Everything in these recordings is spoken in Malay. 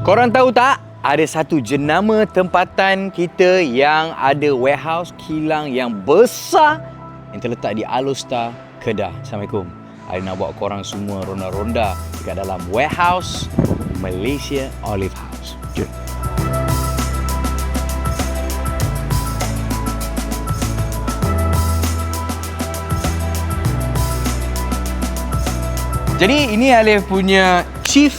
Korang tahu tak? Ada satu jenama tempatan kita yang ada warehouse kilang yang besar yang terletak di Alor, Kedah. Assalamualaikum. Saya nak bawa korang semua ronda-ronda dekat dalam warehouse Malaysia Olive House. Jom. Jadi ini Alif punya Chief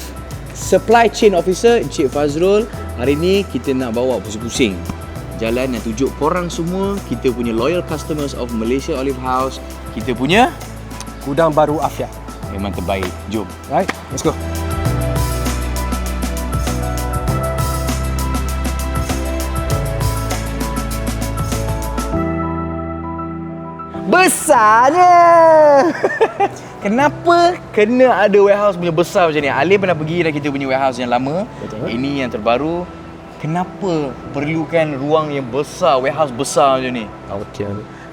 Supply Chain Officer, Encik Fazrul. Hari ni kita nak bawa pusing-pusing jalan yang tunjuk korang semua kita punya loyal customers of Malaysia Olive House. Kita punya Gudang baru Afiat. memang terbaik. Jom. Right, let's go. Besarnya. Kenapa kena ada warehouse punya besar macam ni? Alif pernah pergi dah kita punya warehouse yang lama. Betul. Ini yang terbaru. Kenapa perlukan ruang yang besar, warehouse besar macam ni? Okey.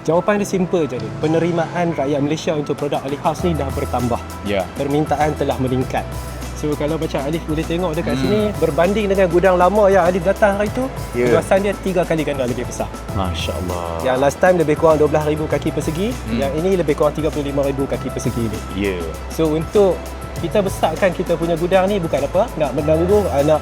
Jawapan dia simple je ni. Penerimaan rakyat Malaysia untuk produk Olive House ni dah bertambah. Ya. Permintaan telah meningkat. So kalau macam Alif boleh tengok dekat sini, berbanding dengan gudang lama yang Alif datang hari tu, luasan dia 3 kali ganda lebih besar. Masya Allah. Yang last time lebih kurang 12,000 kaki persegi, yang ini lebih kurang 35,000 kaki persegi ni. Ya. So untuk kita besarkan kita punya gudang ni bukan apa, nak menanggung, nak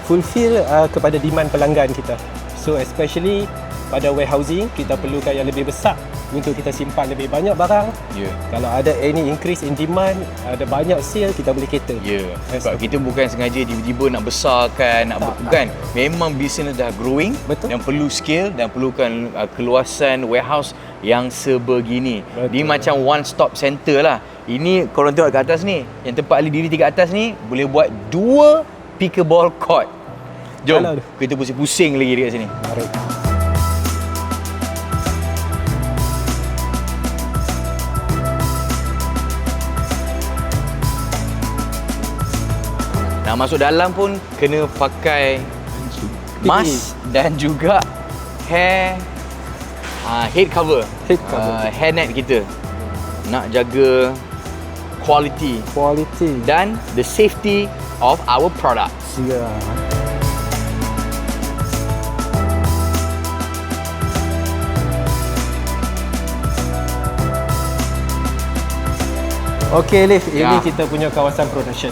fulfill kepada demand pelanggan kita. So especially pada warehousing, kita perlukan yang lebih besar untuk kita simpan lebih banyak barang. Ya. Kalau ada any increase in demand, ada banyak sale, kita boleh cater. Ya. Sebab kita bukan sengaja tiba-tiba nak besarkan, nak bukan. Memang bisnes dah growing. Betul. Dan perlu scale dan perlukan keluasan warehouse yang sebegini. Betul. Dia macam one stop center lah. Ini korang tengok kat atas ni, yang tempat Ali diri kat atas ni boleh buat 2 pickleball court. Jom, Alah. kita pusing-pusing lagi dekat sini. Mari. Nak masuk dalam pun kena pakai mask dan juga head cover. Head cover. Hairnet kita. Nak jaga quality dan the safety of our products. Ya. Okey Alif, ini kita punya kawasan production.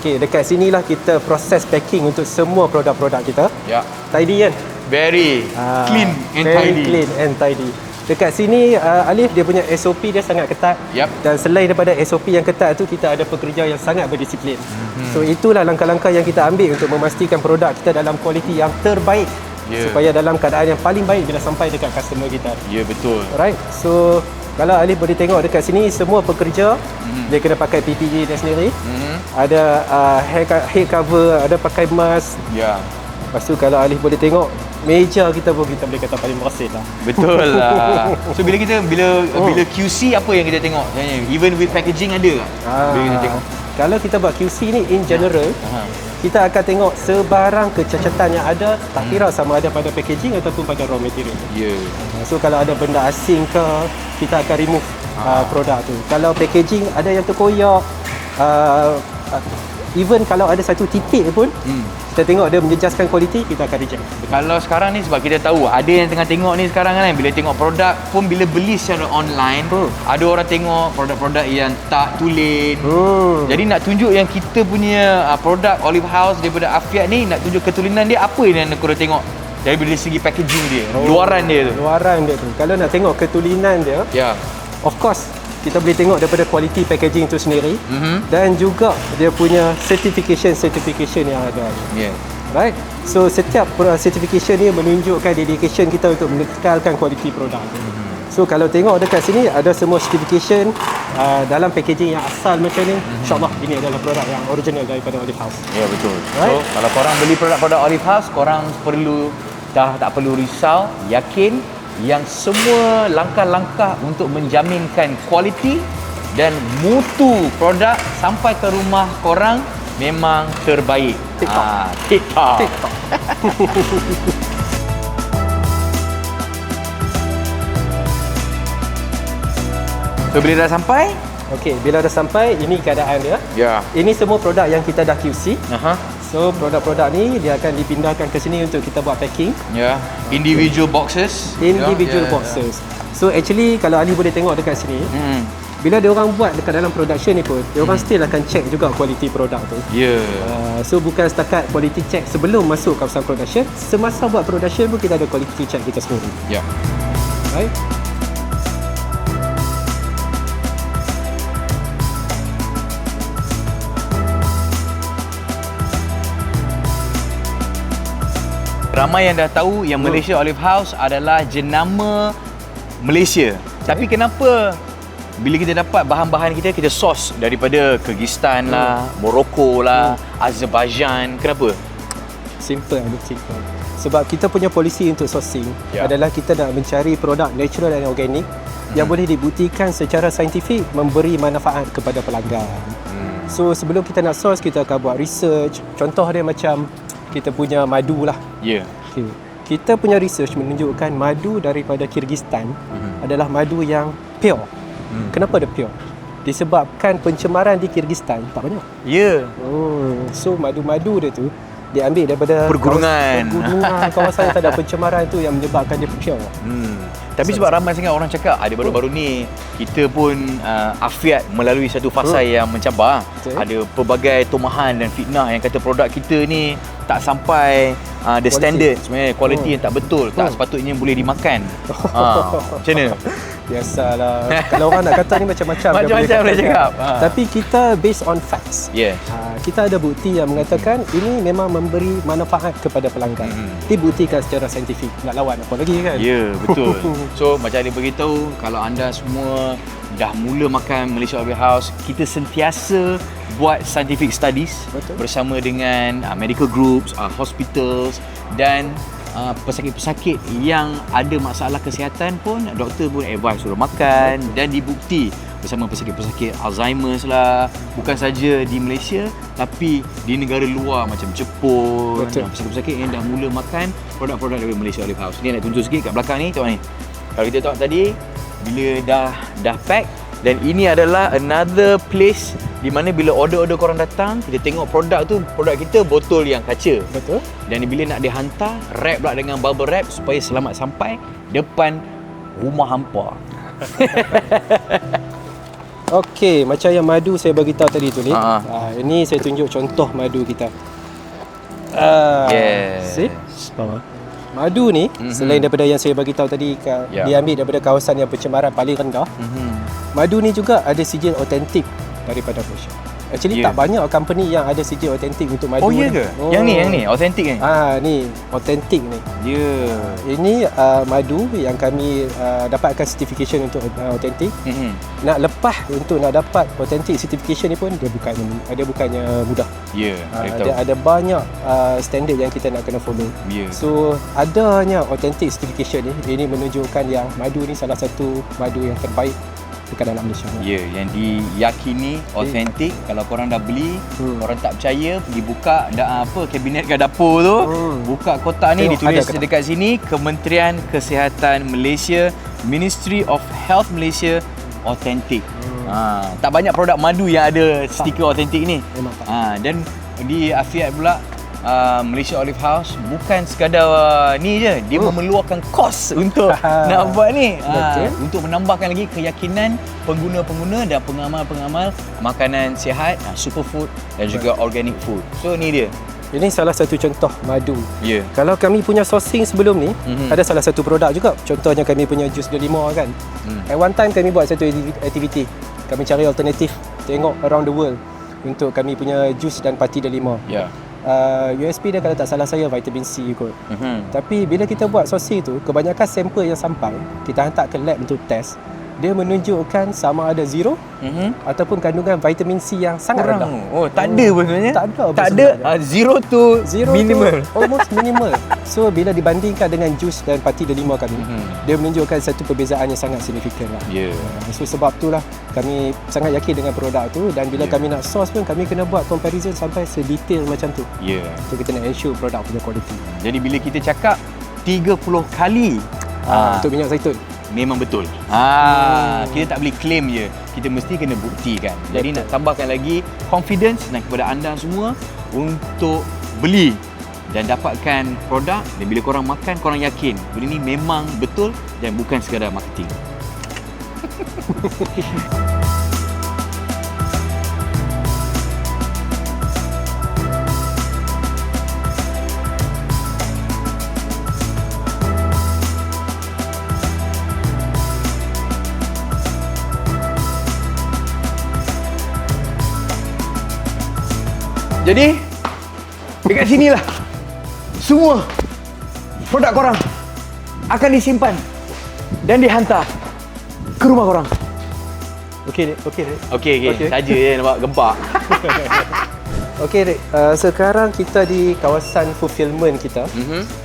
Okey, dekat sinilah kita proses packing untuk semua produk-produk kita. Ya. Tidy kan? Very clean and very tidy. clean and tidy. Dekat sini Alif dia punya SOP dia sangat ketat. Yap. Dan selain daripada SOP yang ketat tu, kita ada pekerja yang sangat berdisiplin. So itulah langkah-langkah yang kita ambil untuk memastikan produk kita dalam kualiti yang terbaik. Supaya dalam keadaan yang paling baik bila sampai dekat customer kita. Ya, betul. Alright. So kalau Alif boleh tengok dekat sini, semua pekerja dia kena pakai PPE dia sendiri. Ada head cover, ada pakai mask. Ya. Lepas tu kalau Alif boleh tengok, meja kita pun kita boleh kata paling bersih lah. Betul lah. So bila QC apa yang kita tengok? Even with packaging ada tak? Bila kita tengok. Kalau kita buat QC ni in general, kita akan tengok sebarang kecacatan yang ada, tak kira sama ada pada packaging ataupun pada raw material. Ya. So kalau ada benda asing ke, kita akan remove produk tu. Kalau packaging ada yang terkoyak, even kalau ada satu titik pun, kita tengok dia menjejaskan kualiti, kita akan reject. Kalau sekarang ni sebab kita tahu ada yang tengah tengok ni sekarang kan, bila tengok produk pun bila beli secara online, ada orang tengok produk-produk yang tak tulen. Jadi nak tunjuk yang kita punya produk Olive House daripada Afiat ni, nak tunjuk ketulinan dia, apa yang korang tengok dari segi packaging dia, luaran dia tu. Luaran dia tu. Kalau nak tengok ketulinan dia, Ya. of course kita boleh tengok daripada kualiti packaging itu sendiri, dan juga dia punya certification yang ada. Ya. Right? So setiap certification ni menunjukkan dedication kita untuk mengekalkan kualiti produk tu. So kalau tengok dekat sini ada semua certification dalam packaging yang asal macam ni. InsyaAllah ini adalah produk yang original daripada Olive House. Ya, betul. Right? So kalau korang beli produk-produk Olive House, korang tak perlu risau, yakin yang semua langkah-langkah untuk menjaminkan kualiti dan mutu produk sampai ke rumah korang memang terbaik. TikTok. So bila dah sampai, Okey, bila dah sampai, ini keadaan dia. ya. Ini semua produk yang kita dah QC. Aha. So So produk-produk ni dia akan dipindahkan ke sini untuk kita buat packing. Ya. Individual boxes. Individual boxes. So actually kalau Ali boleh tengok dekat sini, bila dia orang buat dekat dalam production ni pun, dia orang still akan check juga kualiti produk tu. Ya. So bukan setakat quality check sebelum masuk kawasan production, semasa buat production pun kita ada quality check kita sendiri. Ya. Right? Ramai yang dah tahu yang Malaysia Olive House adalah jenama Malaysia. Tapi kenapa bila kita dapat bahan-bahan kita source daripada Kyrgyzstan lah, Morocco lah, Azerbaijan. Kenapa? Simple. Sebab kita punya polisi untuk sourcing adalah kita nak mencari produk natural dan organik yang boleh dibuktikan secara saintifik memberi manfaat kepada pelanggan. So sebelum kita nak source, kita akan buat research. Contoh dia macam kita punya madu lah. Ya. Okay. Kita punya research menunjukkan madu daripada Kyrgyzstan adalah madu yang pure. Kenapa dia pure? Disebabkan pencemaran di Kyrgyzstan tak banyak. Ya. So madu-madu dia tu diambil daripada pergunungan kawasan yang tak ada pencemaran tu yang menyebabkan dia pure. Tapi sebab ramai sangat orang cakap ada baru-baru ni kita pun afiat melalui satu fasa yang mencabar. Ada pelbagai tomahan dan fitnah yang kata produk kita ni tak sampai the standard sebenarnya, kualiti yang tak betul, tak sepatutnya boleh dimakan. Macam mana? Biasalah. Kalau orang nak kata ni macam-macam boleh cakap. Tapi kita based on facts. Yes. Kita ada bukti yang mengatakan ini memang memberi manfaat kepada pelanggan. Dibuktikan secara saintifik. Nak lawan apa lagi kan? Ya, betul. So macam dia beritahu, kalau anda semua dah mula makan Malaysia Olive House, kita sentiasa buat scientific studies bersama dengan medical groups, hospitals dan pesakit-pesakit yang ada masalah kesihatan pun doktor pun advise suruh makan dan dibukti bersama pesakit-pesakit Alzheimer's lah, bukan saja di Malaysia tapi di negara luar macam Jepun. Pesakit-pesakit yang dah mula makan produk-produk dari Malaysia Olive House. Ni nak tunjuk sikit kat belakang ni, tengok ni. Kalau kita tengok tadi bila dah pack, dan ini adalah another place di mana bila order-order korang datang, kita tengok produk kita botol yang kaca. Betul. Dan bila nak dihantar, wrap pula dengan bubble wrap supaya selamat sampai depan rumah hampa. Okey, macam yang madu saya bagi tahu tadi tu ni. Ini saya tunjuk contoh madu kita. Yes. See? Madu ni selain daripada yang saya bagi tahu tadi diambil daripada kawasan yang pencemaran paling rendah. Madu ni juga ada sijil autentik daripada Malaysia. Actually tak banyak company yang ada sijil autentik untuk madu. Oh ya ke? Yang ni autentik ni? Ni autentik ni. Ya. Ini madu yang kami dapatkan certification untuk autentik. Nak lepas untuk nak dapat authentic certification ni pun dia bukannya mudah. Ya, ada banyak standard yang kita nak kena follow. So adanya authentic certification ni, ini menunjukkan yang madu ni salah satu madu yang terbaik dekat dalam Malaysia. Ya, yang diyakini autentik. Kalau korang dah beli, korang tak percaya, pergi buka kabinet kat dapur tu, buka kotak ni, ditulis dekat sini Kementerian Kesihatan Malaysia, Ministry of Health Malaysia, autentik. Tak banyak produk madu yang ada stiker autentik ni. Dan di afiat pula Malaysia Olive House bukan sekadar ni je, dia memerlukan kos untuk nak buat ni. Untuk menambahkan lagi keyakinan pengguna-pengguna dan pengamal-pengamal makanan sihat, superfood dan juga organic food. So ni dia. Ini salah satu contoh madu. Ya. Kalau kami punya sourcing sebelum ni, ada salah satu produk juga. Contohnya kami punya jus delima kan. At one time kami buat satu aktiviti. Kami cari alternatif, tengok around the world untuk kami punya jus dan pati delima. Ya. USP dia kalau tak salah saya vitamin C kot. Tapi bila kita buat sourcing tu, kebanyakan sampel yang sampai kita hantar ke lab untuk test, dia menunjukkan sama ada zero ataupun kandungan vitamin C yang sangat rendah. Tak ada pun sebenarnya. Tak ada. Zero to minimal. Almost minimal. So bila dibandingkan dengan jus dan pati delima kami, dia menunjukkan satu perbezaan yang sangat signifikan lah. So sebab itulah kami sangat yakin dengan produk tu, dan bila kami nak source pun kami kena buat comparison sampai sedetail macam tu. So kita nak ensure produk punya quality. Jadi bila kita cakap 30 kali untuk minyak zaitun, memang betul. Kita tak boleh claim je, kita mesti kena buktikan. Jadi nak tambahkan lagi confidence dan kepada anda semua untuk beli dan dapatkan produk, dan bila korang makan, korang yakin benda ni memang betul dan bukan sekadar marketing. Jadi, dekat sinilah semua produk korang akan disimpan dan dihantar ke rumah korang. Okey, Okey. Saja je nampak gempak. Okey, Rick. Sekarang kita di kawasan fulfillment kita.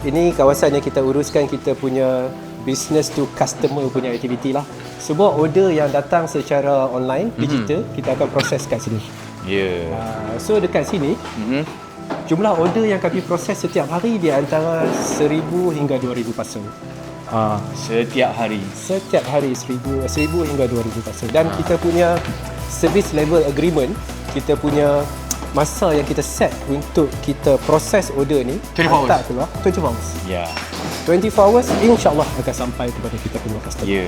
Ini kawasan yang kita uruskan kita punya business to customer punya aktiviti lah. Semua order yang datang secara online, digital, kita akan proses kat sini. So dekat sini, jumlah order yang kami proses setiap hari di antara 1,000 hingga 2,000 parcel. Setiap hari. Setiap hari 1,000 hingga 2,000 parcel. Dan kita punya service level agreement, kita punya masa yang kita set untuk kita proses order ni 24 hours. hantar keluar 24 hours. 24 hours insya-Allah akan sampai kepada kita punya customer.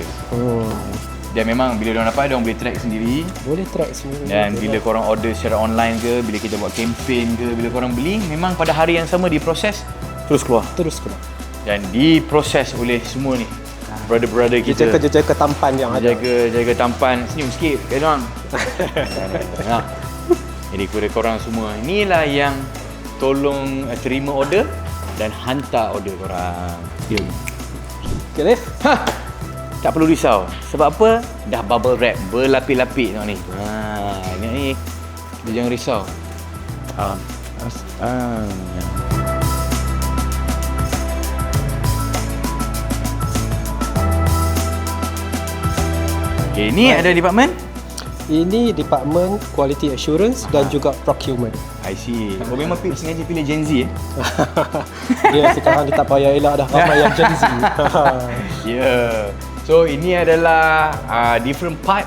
Dan memang bila diorang dapat, diorang boleh track sendiri. Boleh track sendiri. Dan bila korang order secara online ke, bila kita buat campaign ke, bila korang beli, memang pada hari yang sama diproses, terus keluar. Dan diproses oleh semua ni brother-brother kita. Kita jaga tampan yang ada. Jaga tampan. Senyum sikit kat diorang. Jadi kepada korang semua, inilah yang tolong terima order dan hantar order korang. Okay, Rif? Tak perlu risau. Sebab apa? Dah bubble wrap, berlapis-lapis tengok ni. Ingat ni. Dia jangan risau. Okay, ni ada department? Ini department quality assurance dan juga procurement. I see. Oh, memang sengaja pilih Gen Z Dia sekarang dia tak payah elak dah, ramai yang Gen Z. So ini adalah different part,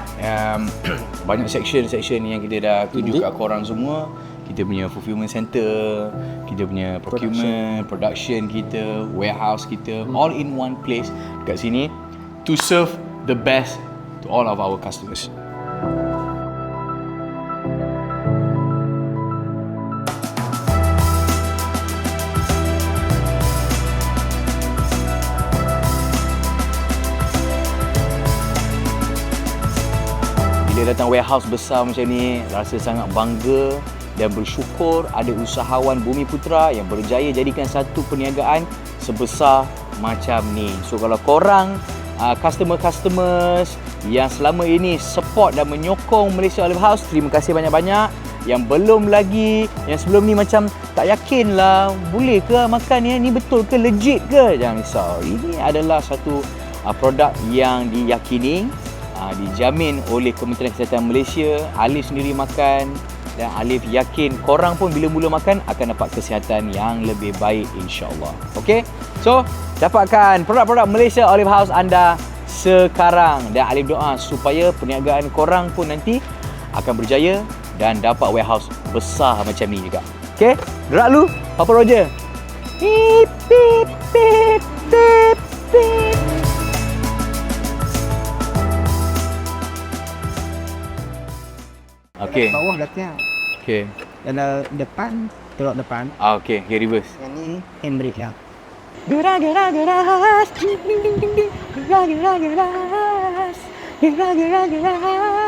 banyak section yang kita dah tunjuk kat korang semua. Kita punya fulfillment center, kita punya procurement, production kita, warehouse kita, all in one place kat sini to serve the best to all of our customers. Bila datang warehouse besar macam ni, rasa sangat bangga dan bersyukur ada usahawan Bumiputra yang berjaya jadikan satu perniagaan sebesar macam ni. So kalau korang customer-customers yang selama ini support dan menyokong Malaysia Olive House, terima kasih banyak-banyak. Yang belum lagi, yang sebelum ni macam tak yakin lah, boleh ke makan ni betul ke, legit ke? Jangan risau. Ini adalah satu produk yang diyakini, dijamin oleh Kementerian Kesihatan Malaysia. Alif sendiri makan dan Alif yakin korang pun bila mula makan akan dapat kesihatan yang lebih baik insya-Allah. Okey? So, dapatkan produk-produk Malaysia Olive House anda sekarang dan Alif doa supaya perniagaan korang pun nanti akan berjaya dan dapat warehouse besar macam ni juga. Okey? Gerak lu, Papa Roger. Pip pip pip pip pip. Okey. Bawah belakang. Okey. Dan depan, tolak depan. Okey, gear reverse. Yang ni handbrake lah. Gerak-gerak-geras, ding ding ding ding ding. Gerak-gerak-geras, gerak-gerak-geras.